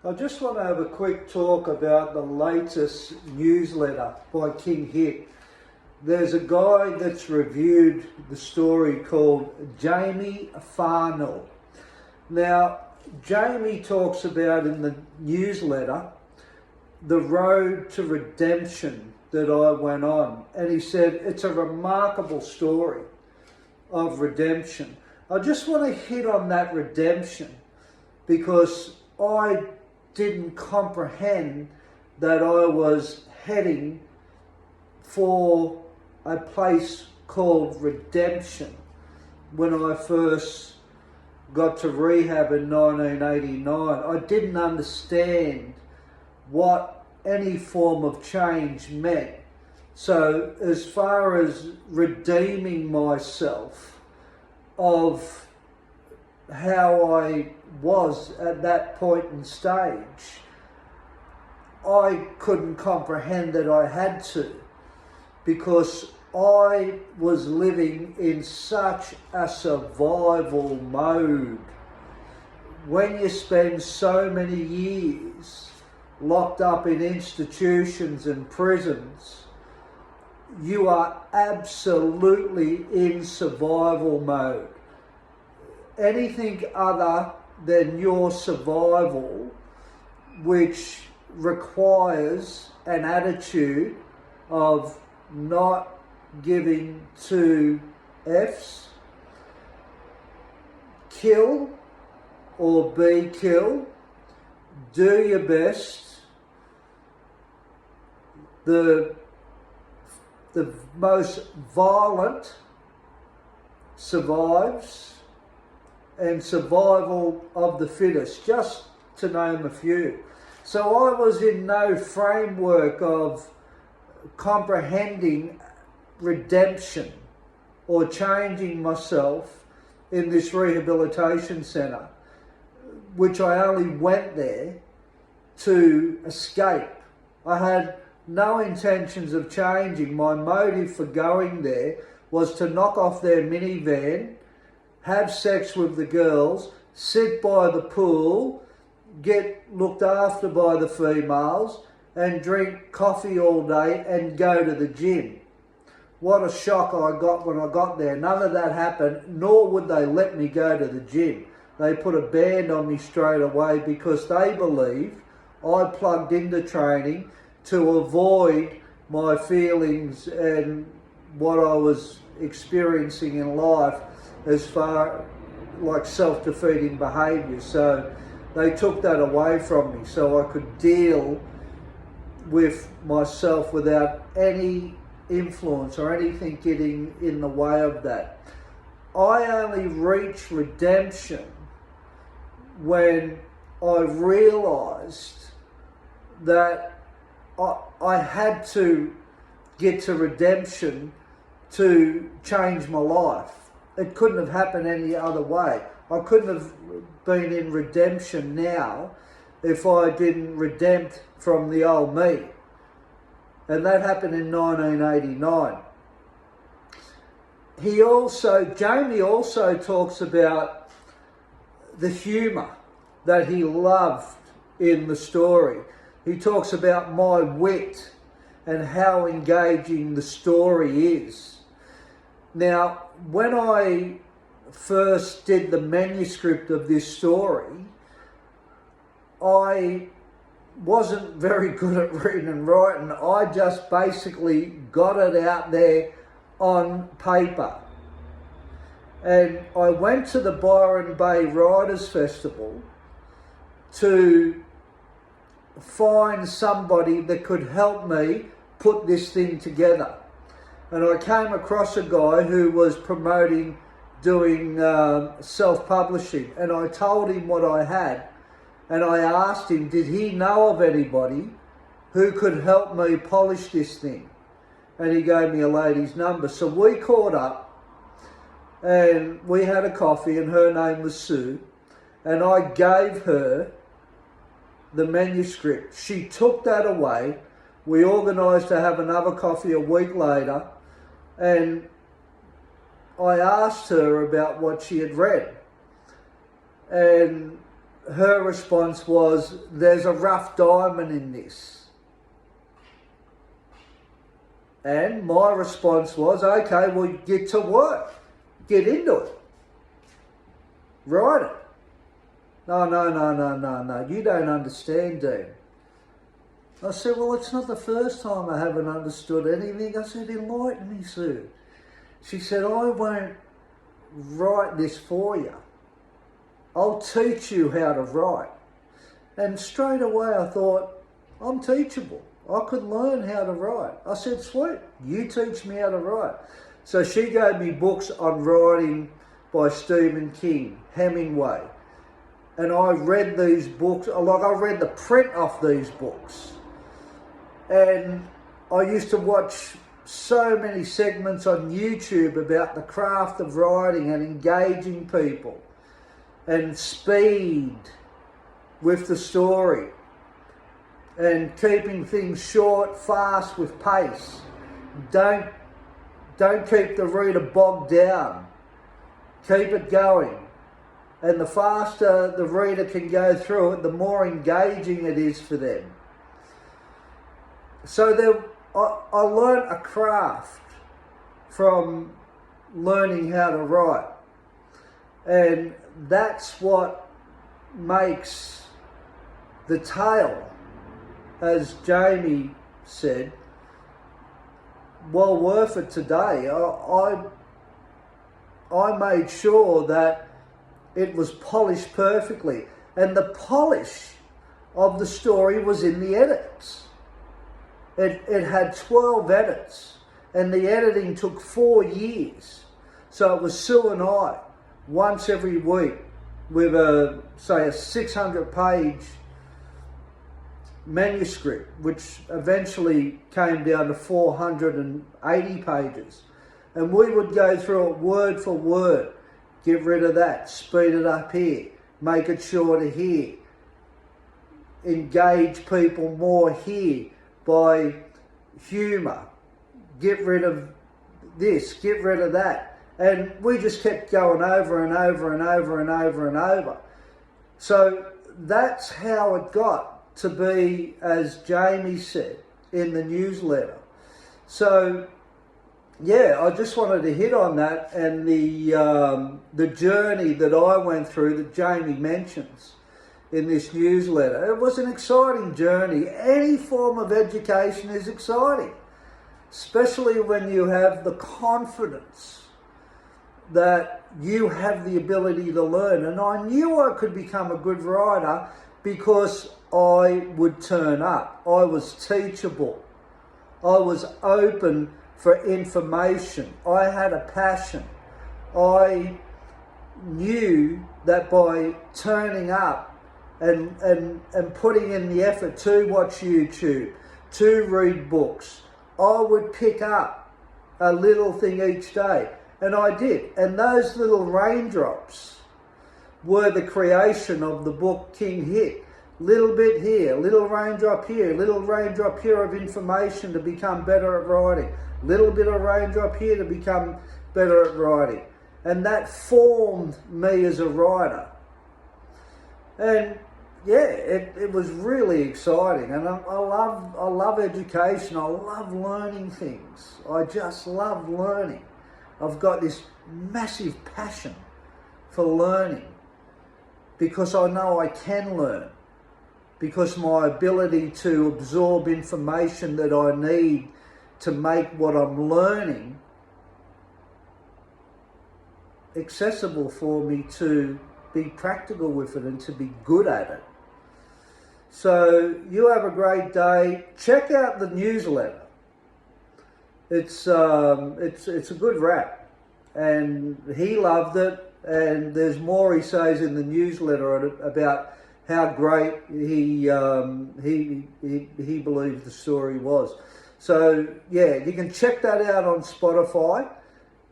I just want to have a quick talk about the latest newsletter by King Hit. There's a guy that's reviewed the story called Jamie Farnell. Now, Jamie talks about in the newsletter the road to redemption that I went on. And he said it's a remarkable story of redemption. I just want to hit on that redemption because I didn't comprehend that I was heading for a place called redemption when I first got to rehab in 1989. I didn't understand what any form of change meant. So as far as redeeming myself of how I was at that point in stage, I couldn't comprehend that I had to, because I was living in such a survival mode. When you spend so many years locked up in institutions and prisons, you are absolutely in survival mode. Anything other than your survival, which requires an attitude of not giving two F's, kill or be killed, do your best. The most violent survives, and survival of the fittest, just to name a few. So I was in no framework of comprehending redemption or changing myself in this rehabilitation centre, which I only went there to escape. I had no intentions of changing. My motive for going there was to knock off their minivan, have sex with the girls, sit by the pool, get looked after by the females, and drink coffee all day and go to the gym. What a shock I got when I got there. None of that happened, nor would they let me go to the gym. They put a ban on me straight away because they believed I plugged into training to avoid my feelings and what I was experiencing in life as far like self-defeating behaviour. So they took that away from me so I could deal with myself without any influence or anything getting in the way of that. I only reached redemption when I realised that I had to get to redemption to change my life. It couldn't have happened any other way. I couldn't have been in redemption now if I didn't redempt from the old me. And that happened in 1989. Jamie also talks about the humour that he loved in the story. He talks about my wit and how engaging the story is. Now, when I first did the manuscript of this story, I wasn't very good at reading and writing. I just basically got it out there on paper. And I went to the Byron Bay Writers Festival to find somebody that could help me put this thing together. And I came across a guy who was promoting doing self-publishing, and I told him what I had, and I asked him, did he know of anybody who could help me polish this thing? And he gave me a lady's number. So we caught up and we had a coffee, and her name was Sue, and I gave her the manuscript. She took that away. We organised to have another coffee a week later, and I asked her about what she had read. And her response was, there's a rough diamond in this. And my response was, okay, well, get to work. Get into it. Write it. No, you don't understand, Dean. I said, well, it's not the first time I haven't understood anything. I said, enlighten me, Sue. She said, I won't write this for you. I'll teach you how to write. And straight away I thought, I'm teachable. I could learn how to write. I said, sweet, you teach me how to write. So she gave me books on writing by Stephen King, Hemingway. And I read these books, like I read the print off these books. And I used to watch so many segments on YouTube about the craft of writing and engaging people and speed with the story and keeping things short, fast, with pace. Don't keep the reader bogged down. Keep it going. And the faster the reader can go through it, the more engaging it is for them. So I learned a craft from learning how to write. And that's what makes the tale, as Jamie said, well worth it today. I made sure that it was polished perfectly. And the polish of the story was in the edits. It had 12 edits, and the editing took 4 years. So it was Sue and I, once every week, with a 600-page manuscript, which eventually came down to 480 pages. And we would go through it word for word. Get rid of that, speed it up here, make it shorter here, engage people more here by humour, get rid of this, get rid of that. And we just kept going over and over and over and over and over. So that's how it got to be, as Jamie said in the newsletter. So yeah, I just wanted to hit on that and the journey that I went through that Jamie mentions in this newsletter. It was an exciting journey. Any form of education is exciting, especially when you have the confidence that you have the ability to learn. And I knew I could become a good writer because I would turn up. I was teachable. I was open for information. I had a passion. I knew that by turning up and putting in the effort to watch YouTube, to read books, I would pick up a little thing each day. And I did. And those little raindrops were the creation of the book King Hit. Little bit here, little raindrop here, little raindrop here of information to become better at writing. Little bit of raindrop here to become better at writing. And that formed me as a writer. And yeah, it was really exciting. And I love education. I love learning things. I just love learning. I've got this massive passion for learning because I know I can learn. Because my ability to absorb information that I need to make what I'm learning accessible for me to be practical with it and to be good at it. So you have a great day. Check out the newsletter. It's a good rap, and he loved it. And there's more he says in the newsletter about how great he believed the story was. So yeah, you can check that out on Spotify,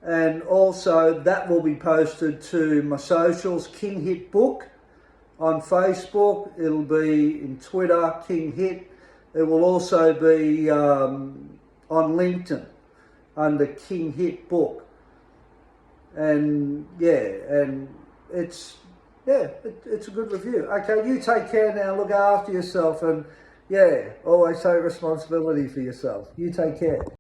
and also that will be posted to my socials, King Hit Book, on Facebook. It'll be in Twitter, King Hit. It will also be on LinkedIn under King Hit Book. And yeah, and it's Yeah, it's a good review. Okay, you take care now. Look after yourself, and yeah, always take responsibility for yourself. You take care.